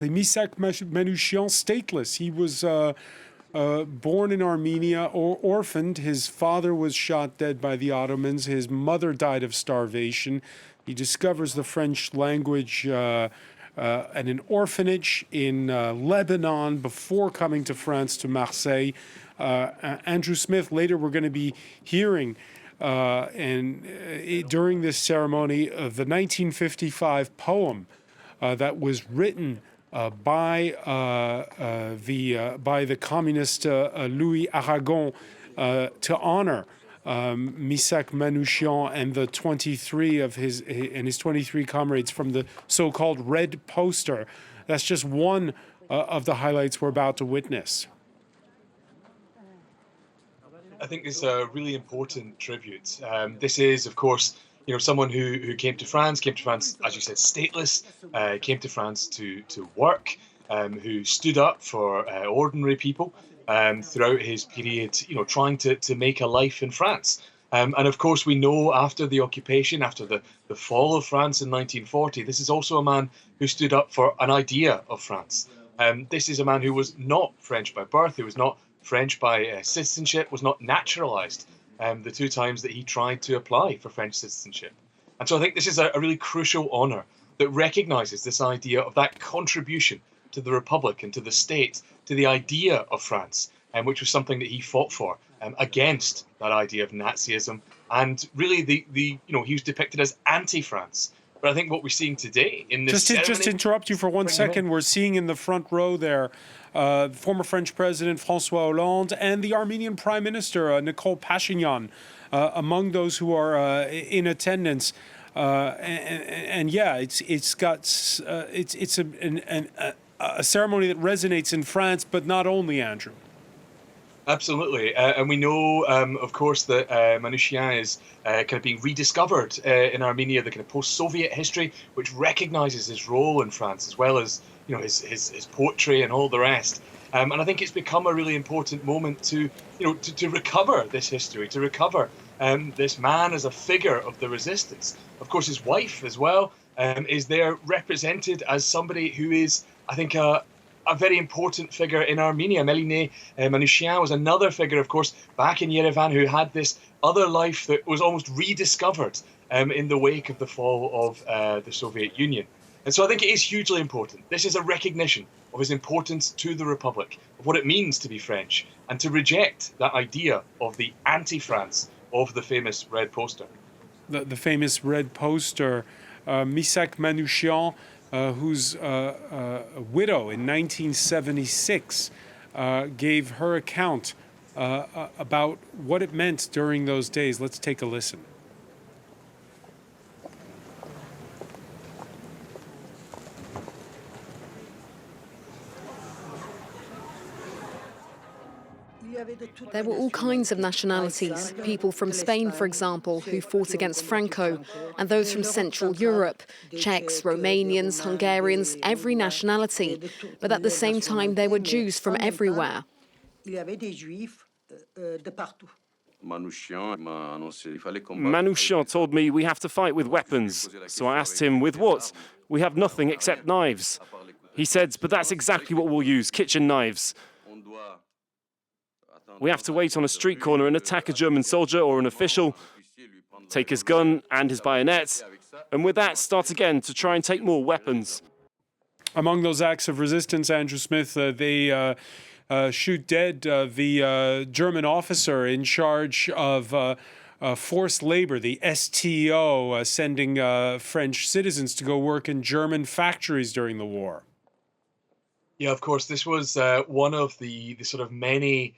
The Missak Manouchian, stateless. He was born in Armenia, or orphaned. His father was shot dead by the Ottomans. His mother died of starvation. He discovers the French language at an orphanage in Lebanon before coming to France, to Marseille. Andrew Smith, later we're going to be hearing during this ceremony the 1955 poem that was written by the communist Louis Aragon to honor Missak Manouchian and the 23 of his 23 comrades from the so-called Red Poster. That's just one of the highlights we're about to witness. I think it's a really important tribute. This is, of course, someone who came to France, as you said, stateless, came to France to work, who stood up for ordinary people throughout his period, trying to make a life in France. And of course, we know after the occupation, after the fall of France in 1940, this is also a man who stood up for an idea of France. This is a man who was not French by birth, who was not French by citizenship, was not naturalized the two times that he tried to apply for French citizenship. And so I think this is a really crucial honour that recognises this idea of that contribution to the Republic and to the state, to the idea of France, which was something that he fought for against that idea of Nazism. And really, he was depicted as anti-France. But I think what we're seeing today in this just to interrupt you for 1 second, we're seeing in the front row there former French President François Hollande and the Armenian Prime Minister Nikol Pashinyan among those who are in attendance. And yeah, it's a ceremony that resonates in France, but not only, Andrew. Absolutely. And we know, of course, that Manouchian is kind of being rediscovered in Armenia, the kind of post-Soviet history, which recognises his role in France, as well as his poetry and all the rest. And I think it's become a really important moment to recover this history, to recover this man as a figure of the resistance. Of course, his wife as well is there represented as somebody who is, I think, a very important figure in Armenia. Meline Manouchian was another figure, of course, back in Yerevan, who had this other life that was almost rediscovered in the wake of the fall of the Soviet Union. And so I think it is hugely important. This is a recognition of his importance to the Republic, of what it means to be French, and to reject that idea of the anti-France of the famous Red Poster. The famous Red Poster, Missak Manouchian, whose widow in 1976 gave her account about what it meant during those days. Let's take a listen. There were all kinds of nationalities, people from Spain, for example, who fought against Franco, and those from Central Europe, Czechs, Romanians, Hungarians, every nationality. But at the same time, there were Jews from everywhere. Manouchian told me we have to fight with weapons. So I asked him, with what? We have nothing except knives. He said, but that's exactly what we'll use, kitchen knives. We have to wait on a street corner and attack a German soldier or an official, take his gun and his bayonet, and with that start again to try and take more weapons. Among those acts of resistance, Andrew Smith, they shoot dead the German officer in charge of forced labor, the STO, sending French citizens to go work in German factories during the war. Yeah, of course, this was one of the sort of many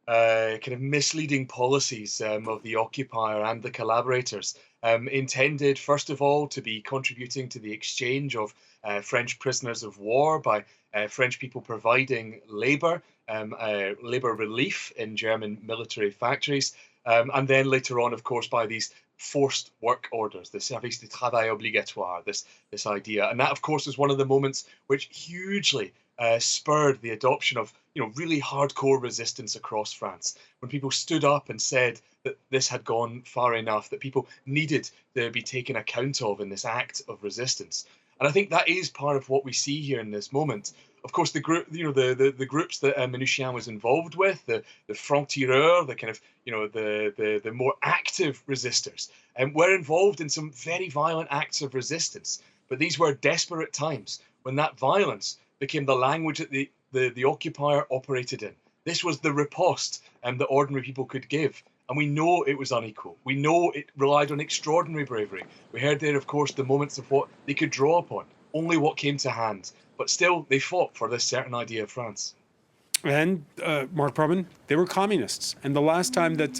kind of misleading policies of the occupier and the collaborators, intended, first of all, to be contributing to the exchange of French prisoners of war by French people providing labour relief in German military factories, and then later on, of course, by these forced work orders, the service de travail obligatoire, this idea. And that, of course, is one of the moments which hugely spurred the adoption of really hardcore resistance across France, when people stood up and said that this had gone far enough, that people needed to be taken account of in this act of resistance. And I think that is part of what we see here in this moment. Of course, the group, the groups that Manouchian was involved with, the francs-tireurs, the kind of, the more active resistors, were involved in some very violent acts of resistance. But these were desperate times when that violence became the language that the occupier operated in. This was the riposte that ordinary people could give. And we know it was unequal. We know it relied on extraordinary bravery. We heard there, of course, the moments of what they could draw upon, only what came to hand. But still, they fought for this certain idea of France. And Marc Perelman, they were communists. And the last time that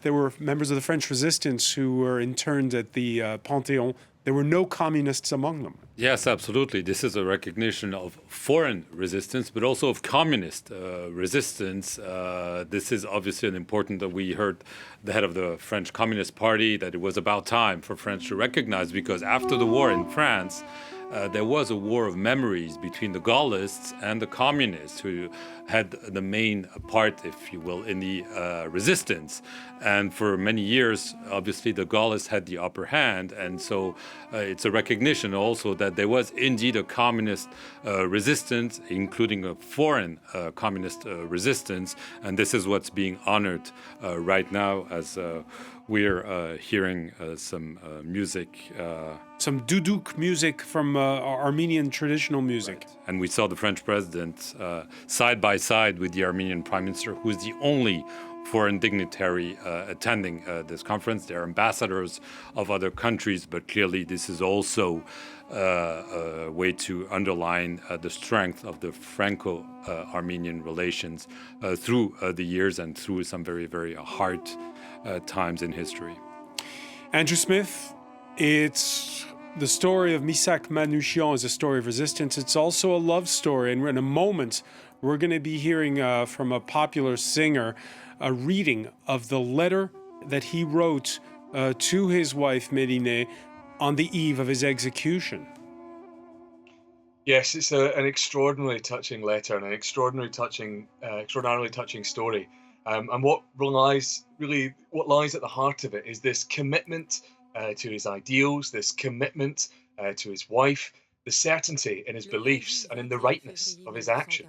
there were members of the French resistance who were interned at the Panthéon, there were no communists among them. Yes, absolutely. This is a recognition of foreign resistance, but also of communist resistance. This is obviously an important that we heard the head of the French Communist Party that it was about time for France to recognize, because after the war in France, there was a war of memories between the Gaullists and the communists, who had the main part, if you will, in the resistance. And for many years, obviously, the Gaullists had the upper hand. And so it's a recognition also that there was indeed a communist resistance, including a foreign communist resistance. And this is what's being honored right now as we're hearing some music. Some duduk music from Armenian traditional music. Right. And we saw the French president side by side with the Armenian prime minister, who is the only foreign dignitary attending this conference. They're ambassadors of other countries, but clearly this is also a way to underline the strength of the Franco-Armenian relations through the years and through some very, very hard times in history. Andrew Smith, it's the story of Missak Manouchian is a story of resistance. It's also a love story. And in a moment, we're going to be hearing from a popular singer a reading of the letter that he wrote to his wife, Mélinée, on the eve of his execution. Yes, it's an extraordinarily touching letter and an extraordinarily touching story. And what lies at the heart of it is this commitment to his ideals, this commitment to his wife, the certainty in his beliefs and in the rightness of his action.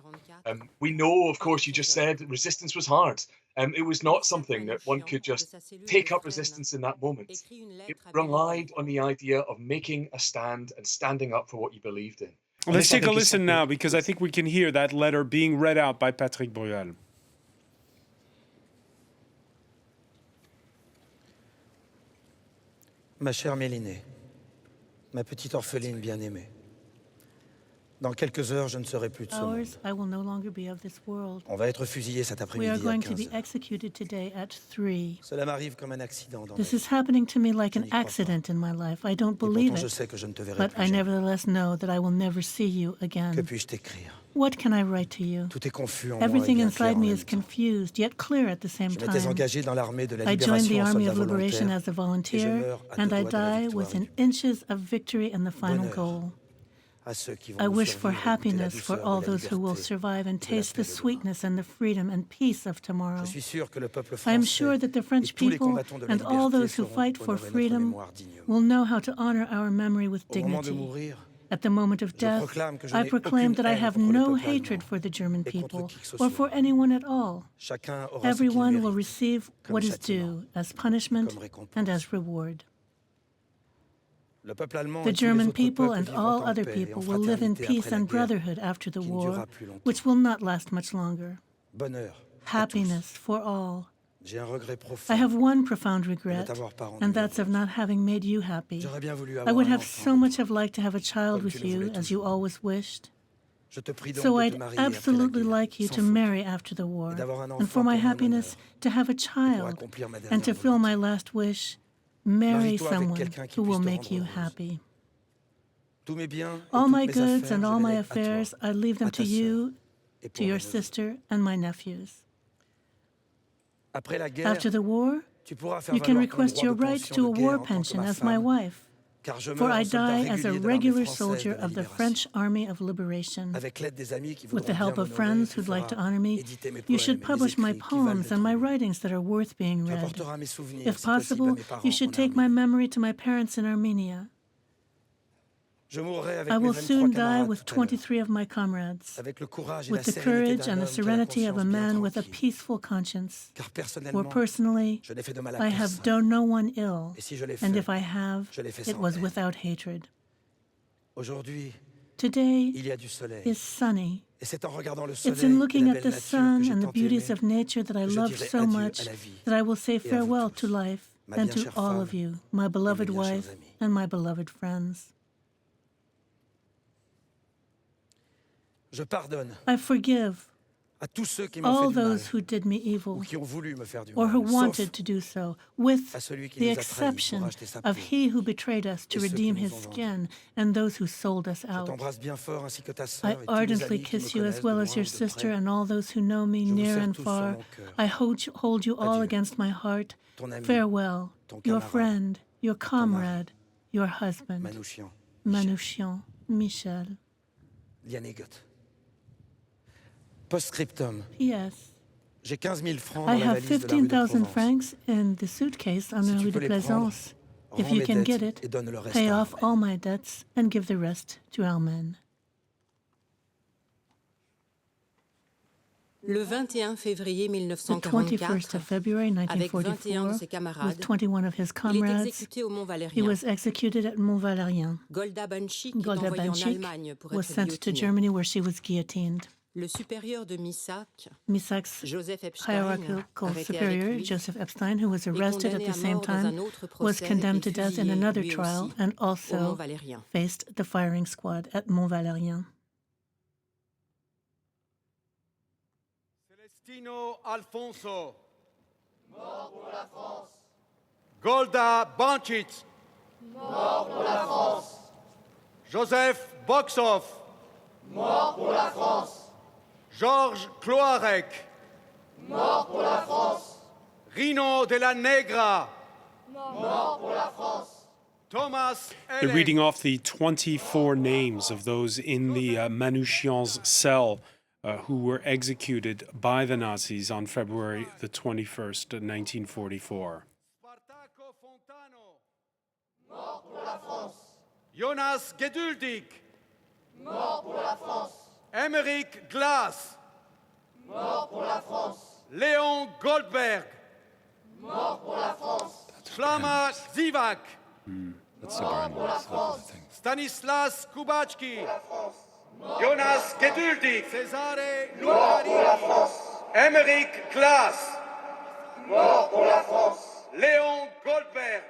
We know, of course, you just said resistance was hard. It was not something that one could just take up resistance in that moment. It relied on the idea of making a stand and standing up for what you believed in. Well, let's take a listen now, because I think we can hear that letter being read out by Patrick Bruel. Ma chère Mélinée, ma petite orpheline bien-aimée, dans quelques heures, je ne serai plus de ce monde. I will no longer be of this world. On va être fusillés cet We après-midi are à going to 15 be heures. executed today at 3. Cela m'arrive comme un accident dans ma This vie. is happening to me like an accident in my life. I don't Et believe pourtant, je it, sais que je ne te verrai but plus I jamais. nevertheless know that I will never see you Que again. puis-je t'écrire? What can I write to you? Tout est confus en moi et Everything bien inside clair en me même is temps. confused, yet clear at the same Je m'étais time. engagé dans l'armée de la I joined the libération en Army soldat of Liberation volontaire as a et je volunteer, meurs à and deux I doigts de la die victoire within du inches of victory and the final Bonheur goal. à ceux qui vont I nous wish for survivre et goûter la happiness for douceur all de la those who will liberté survive and et de la taste paix the de demain. sweetness and the freedom and peace of tomorrow. Je suis sûr que le peuple I am français sure that the et French tous les people combattants de la and all liberté those who sauront fight for honorer notre freedom mémoire dignement. will know how to honor our memory with Au moment de dignity. mourir, At the moment of death, proclame que je I n'ai proclaim aucune that I haine have contre le no peuple hatred allemand for the German et contre people qui que ce or soit. for anyone at all. Chacun aura ce qu'il Everyone will mérite receive comme what is châtiment. due as punishment comme récompense. and as reward. Le peuple allemand The et tous les German autres people peuples and vivront all en other paix et en people will live in fraternité peace après la and guerre, brotherhood after the qui ne war, durera plus longtemps. which will not last much longer. Bonheur. Happiness for all. J'ai un regret I profond. have one profound de ne regret, t'avoir pas rendu and that's of heureuse. not having made you happy. J'aurais bien voulu I avoir would un have enfant so comme much toi. have liked to have a child Comme with tu le you, voulais as you toujours. always wished. Je te prie donc So de I'd te marier après la absolutely guerre, like you sans to faute, marry after the war, et d'avoir un and for enfant my pour mon happiness honneur, to have a pour child, accomplir ma and dernière to fill my volonté. last wish, marry Marie-toi avec someone quelqu'un qui who will puisse te make rendre you heureuse. happy. Tous mes biens et All toutes my mes goods affaires, and je all les my lègue à toi, affairs I leave them à ta to sœur you, et to pour your mes neveux. sister, and my nephews. Après la guerre, After the war, tu pourras faire you can valoir ton request droit your de right pension to a de guerre war en tant que pension ma as my femme, wife, car je for meurs I en soldat die as a régulier de l'armée regular française soldier de la of the libération. French Army of Liberation. Avec l'aide des amis qui With the voudront help bien of m'honorer, friends tu who'd like to feras honor me, éditer mes you poèmes should et mes publish my écrits qui valent poems d'être and my lus. writings that are worth being Tu read. apporteras mes souvenirs, If si possible, à possible, mes parents you should en take my Arménie. memory to my parents in Armenia. I will soon die with 23 of my comrades, with the courage and the serenity of a man with a peaceful conscience. For personally, I have done no one ill, and if I have, it was without hatred. Today is sunny. It's in looking at the sun and the beauties of nature that I love so much that I will say farewell to life and to all of you, my beloved wife and my beloved friends. I forgive all those who did me evil or who wanted to do so, with the exception of he who betrayed us to redeem his skin and those who sold us out. I ardently kiss you as well as your sister and all those who know me near and far. I hold you all against my heart. Farewell, your friend, your comrade, your husband, Manouchian, Michel. Postscriptum. Yes. I have 15,000 francs in the suitcase on the Rue de Plaisance. If you can get it, pay off all my debts and give the rest to Armen. Le 21 février The 21st of February 1944, with 21 of his comrades, he was executed at Mont-Valérien. Golda Banchik was sent to Germany where she was guillotined. Le supérieur de Missak, Missak's Joseph hierarchical superior, Joseph Epstein, who was arrested at the same time, was condemned to death in another trial and also faced the firing squad at Mont-Valérien. Celestino Alfonso. Mort pour la France. Golda Banchik. Mort pour la France. Joseph Boxoff. Mort pour la France. Georges Cloarec. Mort pour la France. Rino de la Negra. Mort pour la France. Thomas They're reading off the 24 names of those in the Manouchian's cell who were executed by the Nazis on February the 21st, 1944. Spartaco Fontano. Mort pour la France. Jonas Geduldig. Mort pour la France. Emmerich Glass. Mort pour la France. Léon Goldberg. Mort pour la France. Slama Zivak. That's the grandiose of the thing. Stanislas Kubacki. Jonas Geduldig. Cesare Lucari. Emmerich Glass. Mort pour la France. Léon Goldberg.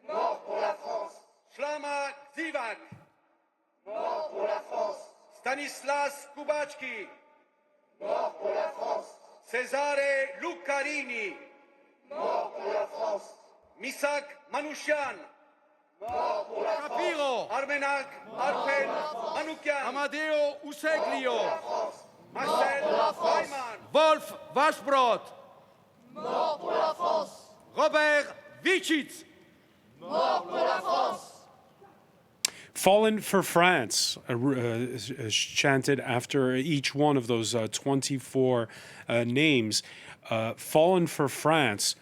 Mort pour la France. Slama Zivak. Mort pour la France. Stanislas Kubacki. Mort pour la France. Cesare Luccarini. Mort pour la France. Missak Manouchian. Mort pour la France. Shapiro. Armenac Arpen Manouchian. Amadeo Useglio. Marcel Weimann. Wolf Waschbrot. Mort pour la France. Robert Vichitz. Mort pour la France. Fallen for France, chanted after each one of those 24 names. Fallen for France,